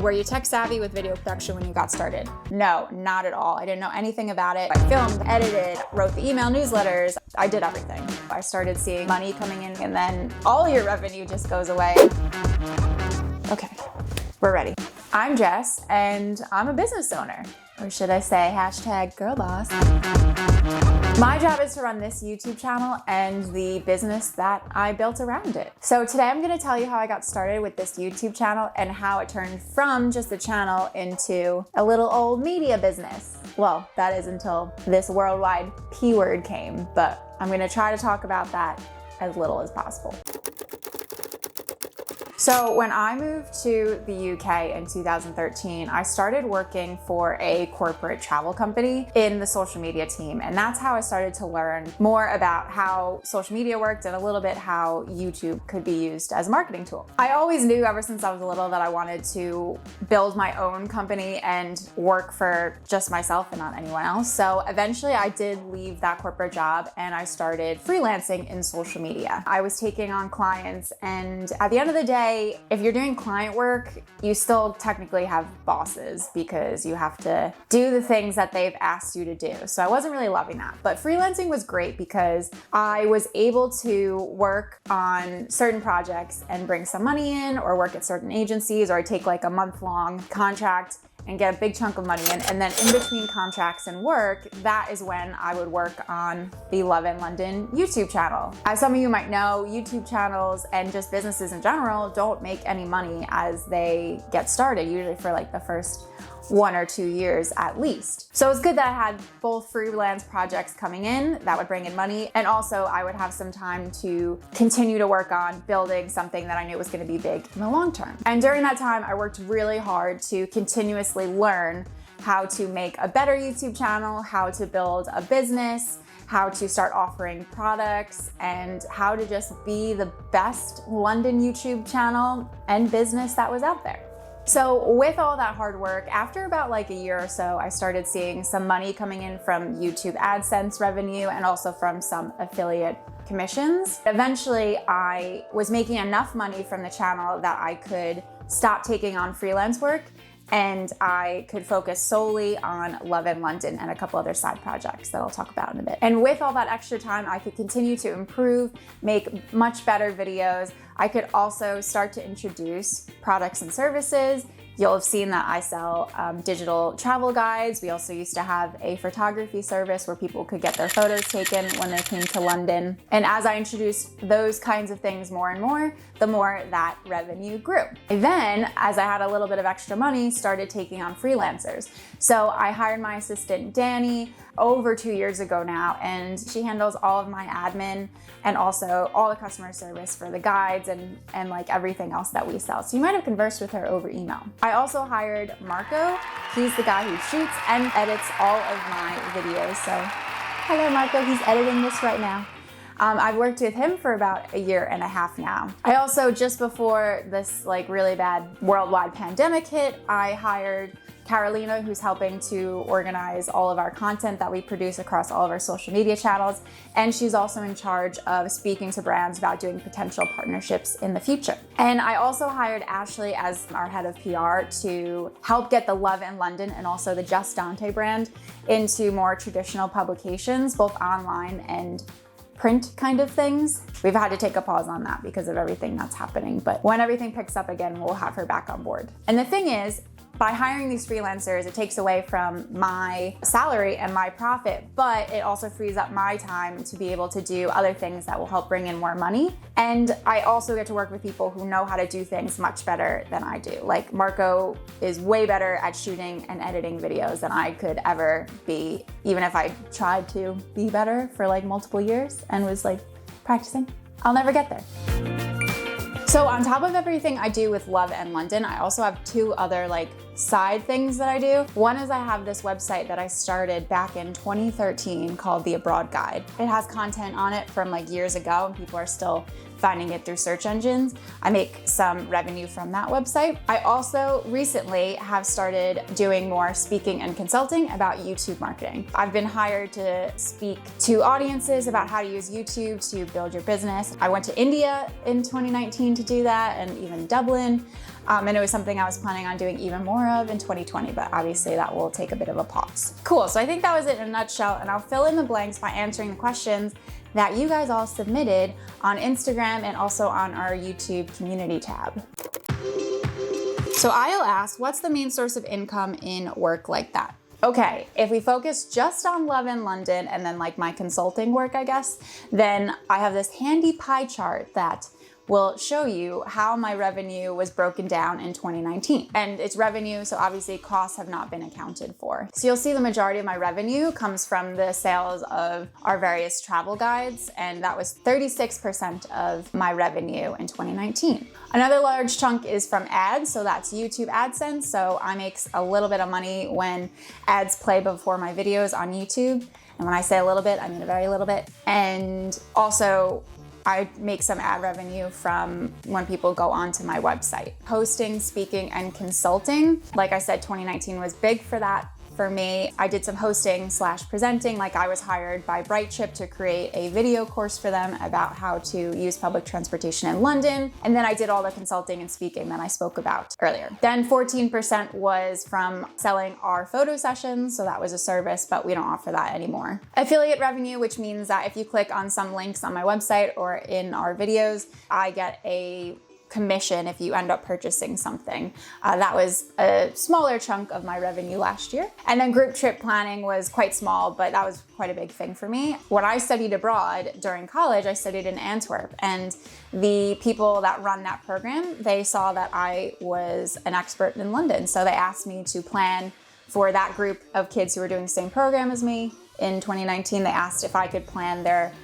Were you tech savvy with video production when you got started? No, not at all. I didn't know anything about it. I filmed, edited, wrote the email newsletters. I did everything. I started seeing money coming in and then all your revenue just goes away. Okay, we're ready. I'm Jess and I'm a business owner. Or should I say #girlboss. My job is to run this YouTube channel and the business that I built around it. So today I'm gonna tell you how I got started with this YouTube channel and how it turned from just a channel into a little old media business. Well, that is until this worldwide P word came, but I'm gonna try to talk about that as little as possible. So when I moved to the UK in 2013, I started working for a corporate travel company in the social media team. And that's how I started to learn more about how social media worked and a little bit how YouTube could be used as a marketing tool. I always knew ever since I was little that I wanted to build my own company and work for just myself and not anyone else. So eventually I did leave that corporate job and I started freelancing in social media. I was taking on clients, and at the end of the day, if you're doing client work, you still technically have bosses because you have to do the things that they've asked you to do. So I wasn't really loving that. But freelancing was great because I was able to work on certain projects and bring some money in, or work at certain agencies, or I take like a month-long contract and get a big chunk of money in. And then in between contracts and work, that is when I would work on the Love in London YouTube channel. As some of you might know, YouTube channels and just businesses in general don't make any money as they get started, usually for like the first 1 or 2 years at least. So it's good that I had both freelance projects coming in that would bring in money, and also I would have some time to continue to work on building something that I knew was going to be big in the long term. And during that time, I worked really hard to continuously learn how to make a better YouTube channel, how to build a business, how to start offering products, and how to just be the best London YouTube channel and business that was out there. So with all that hard work, after about like a year or so, I started seeing some money coming in from YouTube AdSense revenue and also from some affiliate commissions. Eventually, I was making enough money from the channel that I could stop taking on freelance work and I could focus solely on Love in London and a couple other side projects that I'll talk about in a bit. And with all that extra time, I could continue to improve, make much better videos. I could also start to introduce products and services. You'll have seen that I sell digital travel guides. We also used to have a photography service where people could get their photos taken when they came to London. And as I introduced those kinds of things more and more, the more that revenue grew. Then, as I had a little bit of extra money, started taking on freelancers. So I hired my assistant, Danny, over 2 years ago now, and she handles all of my admin and also all the customer service for the guides and like everything else that we sell. So you might have conversed with her over email. I also hired Marco. He's the guy who shoots and edits all of my videos. So hello, Marco, he's editing this right now. I've worked with him for about 1.5 years now. I also, just before this like really bad worldwide pandemic hit, I hired Carolina, who's helping to organize all of our content that we produce across all of our social media channels. And she's also in charge of speaking to brands about doing potential partnerships in the future. And I also hired Ashley as our head of PR to help get the Love in London and also the Just Dante brand into more traditional publications, both online and print kind of things. We've had to take a pause on that because of everything that's happening, but when everything picks up again, we'll have her back on board. And the thing is, by hiring these freelancers, it takes away from my salary and my profit, but it also frees up my time to be able to do other things that will help bring in more money. And I also get to work with people who know how to do things much better than I do. Like Marco is way better at shooting and editing videos than I could ever be, even if I tried to be better for like multiple years and was like practicing. I'll never get there. So on top of everything I do with Love in London, I also have 2 other like side things that I do. One is I have this website that I started back in 2013 called The Abroad Guide. It has content on it from like years ago and people are still finding it through search engines. I make some revenue from that website. I also recently have started doing more speaking and consulting about YouTube marketing. I've been hired to speak to audiences about how to use YouTube to build your business. I went to India in 2019 to do that, and even Dublin. And it was something I was planning on doing even more of in 2020, but obviously that will take a bit of a pause. Cool, so I think that was it in a nutshell, and I'll fill in the blanks by answering the questions that you guys all submitted on Instagram and also on our YouTube community tab. So I'll ask, what's the main source of income in work like that? Okay, if we focus just on Love in London and then like my consulting work, I guess, then I have this handy pie chart that will show you how my revenue was broken down in 2019. And it's revenue, so obviously costs have not been accounted for. So you'll see the majority of my revenue comes from the sales of our various travel guides, and that was 36% of my revenue in 2019. Another large chunk is from ads, so that's YouTube AdSense. So I make a little bit of money when ads play before my videos on YouTube. And when I say a little bit, I mean a very little bit. And also, I make some ad revenue from when people go onto my website. Hosting, speaking, and consulting. Like I said, 2019 was big for that. For me, I did some hosting / presenting. Like I was hired by Brightship to create a video course for them about how to use public transportation in London. And then I did all the consulting and speaking that I spoke about earlier. Then 14% was from selling our photo sessions. So that was a service, but we don't offer that anymore. Affiliate revenue, which means that if you click on some links on my website or in our videos, I get a commission if you end up purchasing something. That was a smaller chunk of my revenue last year. And then group trip planning was quite small, but that was quite a big thing for me. When I studied abroad during college, I studied in Antwerp, and the people that run that program, they saw that I was an expert in London. So they asked me to plan for that group of kids who were doing the same program as me. In 2019, they asked if I could plan their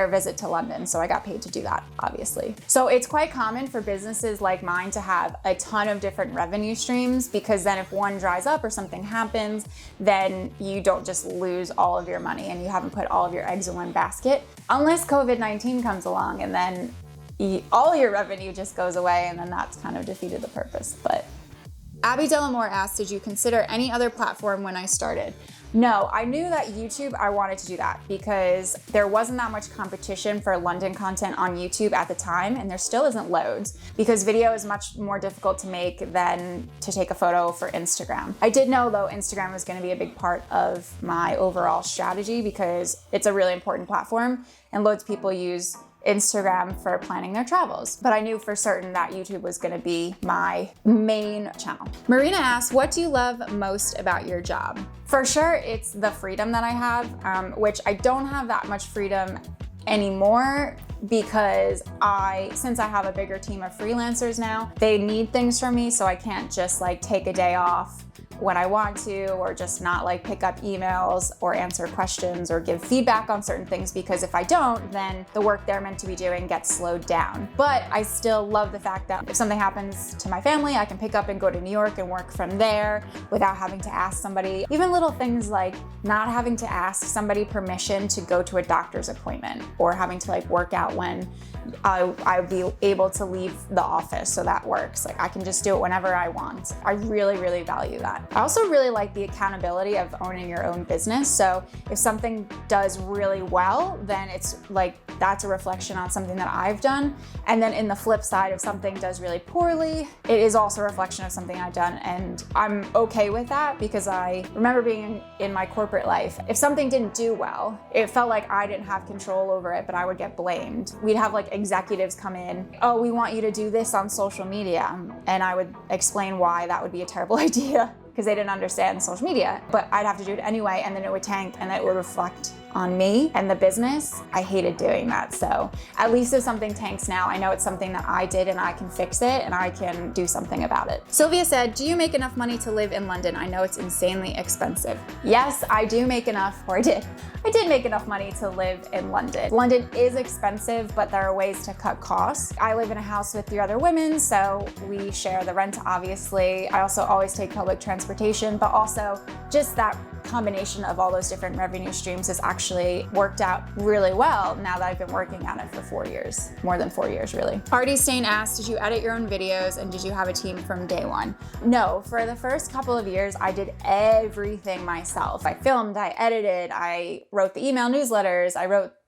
visit to London. So I got paid to do that, obviously. So it's quite common for businesses like mine to have a ton of different revenue streams, because then if one dries up or something happens, then you don't just lose all of your money and you haven't put all of your eggs in one basket. Unless COVID-19 comes along and then all your revenue just goes away, and then that's kind of defeated the purpose. But Abby Delamore asked, did you consider any other platform when I started? No, I knew that YouTube, I wanted to do that because there wasn't that much competition for London content on YouTube at the time, and there still isn't loads, because video is much more difficult to make than to take a photo for Instagram. I did know though Instagram was going to be a big part of my overall strategy because it's a really important platform and loads of people use Instagram for planning their travels. But I knew for certain that YouTube was gonna be my main channel. Marina asks, what do you love most about your job? For sure, it's the freedom that I have, which I don't have that much freedom anymore because since I have a bigger team of freelancers now, they need things from me, so I can't just like take a day off when I want to, or just not like pick up emails or answer questions or give feedback on certain things, because if I don't, then the work they're meant to be doing gets slowed down. But I still love the fact that if something happens to my family, I can pick up and go to New York and work from there without having to ask somebody. Even little things like not having to ask somebody permission to go to a doctor's appointment, or having to like work out when I'd be able to leave the office, so that works. Like I can just do it whenever I want. I really, really value that. I also really like the accountability of owning your own business. So if something does really well, then it's like that's a reflection on something that I've done. And then in the flip side, if something does really poorly, it is also a reflection of something I've done. And I'm okay with that because I remember being in my corporate life. If something didn't do well, it felt like I didn't have control over it, but I would get blamed. We'd have like executives come in, oh, we want you to do this on social media. And I would explain why that would be a terrible idea, because they didn't understand social media, but I'd have to do it anyway, and then it would tank, and it would reflect on me and the business. I hated doing that. So at least if something tanks now, I know it's something that I did and I can fix it and I can do something about it. Sylvia said, do you make enough money to live in London? I know it's insanely expensive. Yes, I do make enough, or I did make enough money to live in London. London is expensive, but there are ways to cut costs. I live in a house with 3 other women, so we share the rent, obviously. I also always take public transportation, but also just that combination of all those different revenue streams has actually worked out really well now that I've been working at it for 4 years, more than 4 years really. Artie Stain asked, did you edit your own videos and did you have a team from day one? No, for the first couple of years, I did everything myself. I filmed, I edited, I wrote the email newsletters,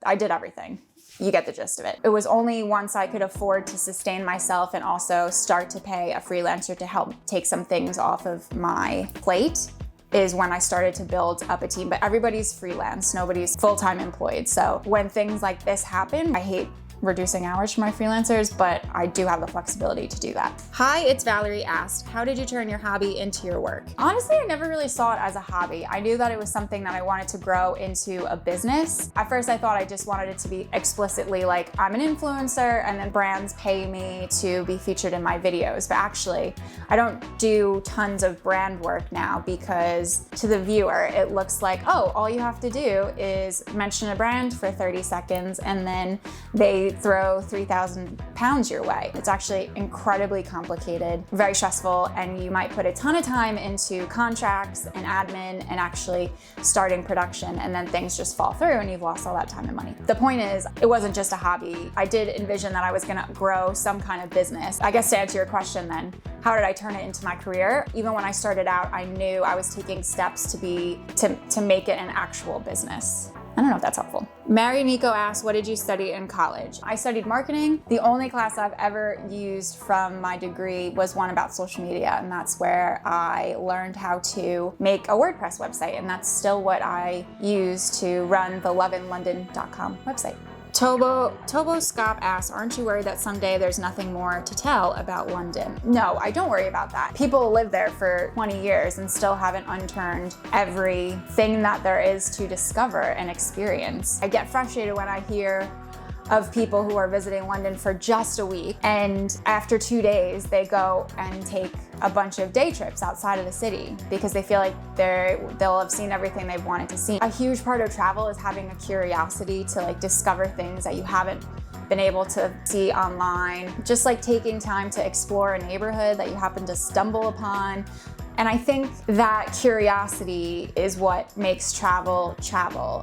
I did everything. you get the gist of it. It was only once I could afford to sustain myself and also start to pay a freelancer to help take some things off of my plate is when I started to build up a team. But everybody's freelance, nobody's full-time employed. So when things like this happen, I hate reducing hours for my freelancers, but I do have the flexibility to do that. Hi, it's Valerie asked, how did you turn your hobby into your work? Honestly, I never really saw it as a hobby. I knew that it was something that I wanted to grow into a business. At first, I thought I just wanted it to be explicitly like, I'm an influencer and then brands pay me to be featured in my videos. But actually, I don't do tons of brand work now because to the viewer, it looks like, oh, all you have to do is mention a brand for 30 seconds and then they throw 3,000 pounds your way. It's actually incredibly complicated, very stressful, and you might put a ton of time into contracts and admin and actually starting production, and then things just fall through and you've lost all that time and money. The point is, it wasn't just a hobby. I did envision that I was gonna grow some kind of business. I guess to answer your question then, how did I turn it into my career? Even when I started out, I knew I was taking steps to make it an actual business. I don't know if that's helpful. Mary Nico asked, what did you study in college? I studied marketing. The only class I've ever used from my degree was one about social media, and that's where I learned how to make a WordPress website, and that's still what I use to run the loveinlondon.com website. Tobo Scop asks, aren't you worried that someday there's nothing more to tell about London? No, I don't worry about that. People live there for 20 years and still haven't unturned everything that there is to discover and experience. I get frustrated when I hear of people who are visiting London for just a week, and after 2 days they go and take a bunch of day trips outside of the city because they feel like they'll have seen everything they've wanted to see. A huge part of travel is having a curiosity to like discover things that you haven't been able to see online, just like taking time to explore a neighborhood that you happen to stumble upon. And I think that curiosity is what makes travel travel.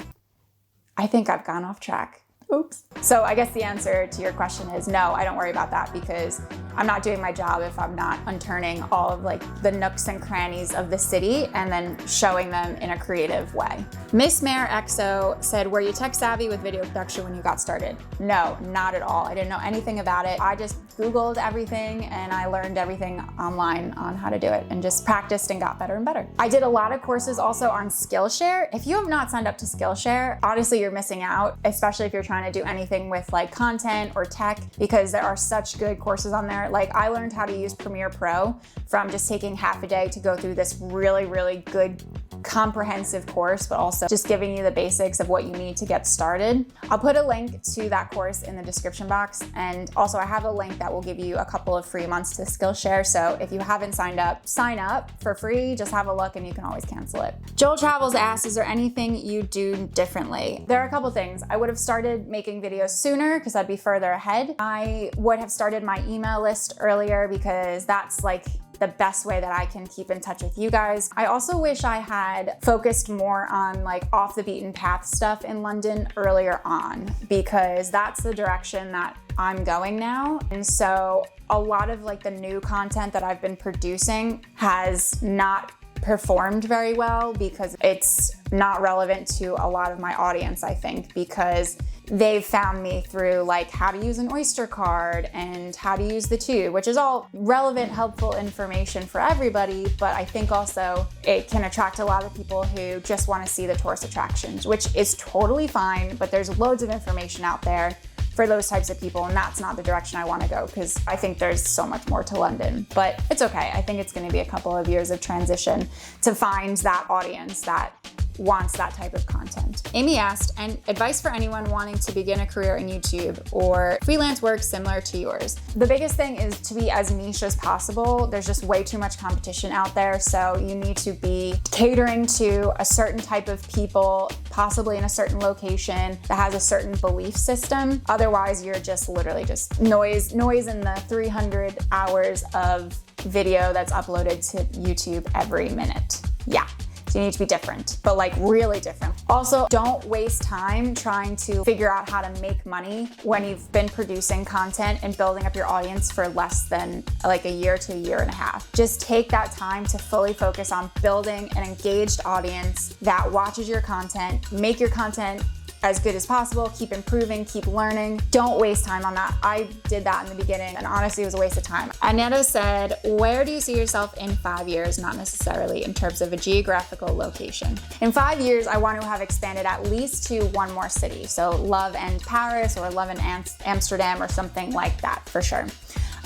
I think I've gone off track. Oops. So I guess the answer to your question is no, I don't worry about that because I'm not doing my job if I'm not unturning all of like the nooks and crannies of the city and then showing them in a creative way. Miss Mare XO said, were you tech savvy with video production when you got started? No, not at all. I didn't know anything about it. I just Googled everything and I learned everything online on how to do it and just practiced and got better and better. I did a lot of courses also on Skillshare. If you have not signed up to Skillshare, honestly, you're missing out, especially if you're trying to do anything with like content or tech, because there are such good courses on there. Like I learned how to use Premiere Pro from just taking half a day to go through this really, really good comprehensive course, but also just giving you the basics of what you need to get started. I'll put a link to that course in the description box. And also I have a link that will give you a couple of free months to Skillshare. So if you haven't signed up, sign up for free, just have a look and you can always cancel it. Joel Travels asks, is there anything you do differently? There are a couple things. I would have started making videos sooner because I'd be further ahead. I would have started my email list earlier because that's like the best way that I can keep in touch with you guys. I also wish I had focused more on like off the beaten path stuff in London earlier on because that's the direction that I'm going now. And so a lot of like the new content that I've been producing has not performed very well because it's not relevant to a lot of my audience, I think, because they've found me through like how to use an Oyster card and how to use the tube, which is all relevant, helpful information for everybody. But I think also it can attract a lot of people who just want to see the tourist attractions, which is totally fine, but there's loads of information out there for those types of people, and that's not the direction I want to go because I think there's so much more to London. But it's okay. I think it's going to be a couple of years of transition to find that audience that wants that type of content. Amy asked, and advice for anyone wanting to begin a career in YouTube or freelance work similar to yours. The biggest thing is to be as niche as possible. There's just way too much competition out there, so you need to be catering to a certain type of people, possibly in a certain location that has a certain belief system. Otherwise, you're just literally just noise in the 300 hours of video that's uploaded to YouTube every minute. Yeah. You need to be different, but like really different. Also, don't waste time trying to figure out how to make money when you've been producing content and building up your audience for less than like a year to a year and a half. Just take that time to fully focus on building an engaged audience that watches your content, make your content as good as possible, keep improving, keep learning. Don't waste time on that. I did that in the beginning, and honestly, it was a waste of time. Aneta said, where do you see yourself in 5 years? Not necessarily in terms of a geographical location. In 5 years, I want to have expanded at least to one more city. So Love and Paris or Love and Amsterdam or something like that for sure.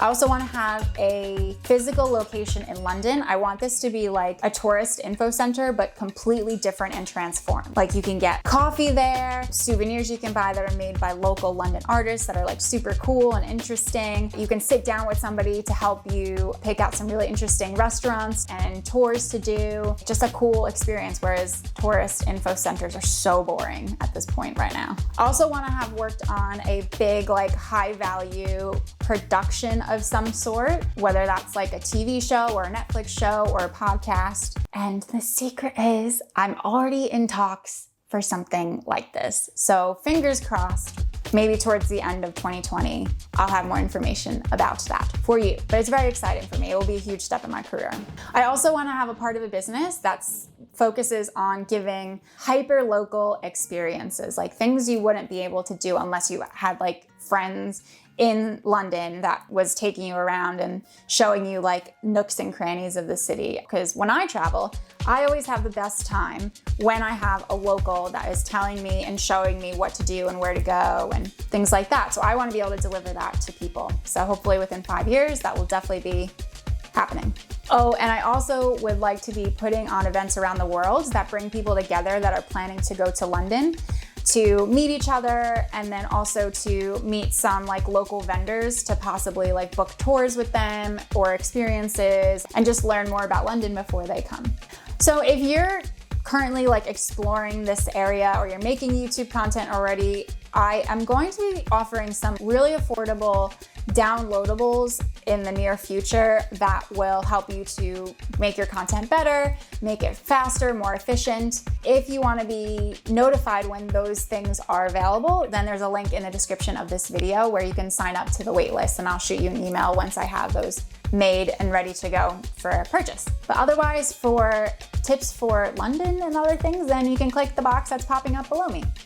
I also want to have a physical location in London. I want this to be like a tourist info center, but completely different and transformed. Like you can get coffee there, souvenirs you can buy that are made by local London artists that are like super cool and interesting. You can sit down with somebody to help you pick out some really interesting restaurants and tours to do. Just a cool experience, whereas tourist info centers are so boring at this point right now. I also want to have worked on a big, like high value production of some sort, whether that's like a TV show or a Netflix show or a podcast. And the secret is I'm already in talks for something like this. So fingers crossed, maybe towards the end of 2020, I'll have more information about that for you. But it's very exciting for me. It will be a huge step in my career. I also want to have a part of a business that focuses on giving hyper local experiences, like things you wouldn't be able to do unless you had like friends in London that was taking you around and showing you like nooks and crannies of the city. Because when I travel, I always have the best time when I have a local that is telling me and showing me what to do and where to go and things like that. So I want to be able to deliver that to people. So hopefully within 5 years, that will definitely be happening. Oh, and I also would like to be putting on events around the world that bring people together that are planning to go to London to meet each other, and then also to meet some like local vendors to possibly like book tours with them or experiences and just learn more about London before they come. So if you're currently like exploring this area or you're making YouTube content already, I am going to be offering some really affordable downloadables in the near future that will help you to make your content better, make it faster, more efficient. If you want to be notified when those things are available, then there's a link in the description of this video where you can sign up to the wait list, and I'll shoot you an email once I have those made and ready to go for purchase. But otherwise, for tips for London and other things, then you can click the box that's popping up below me.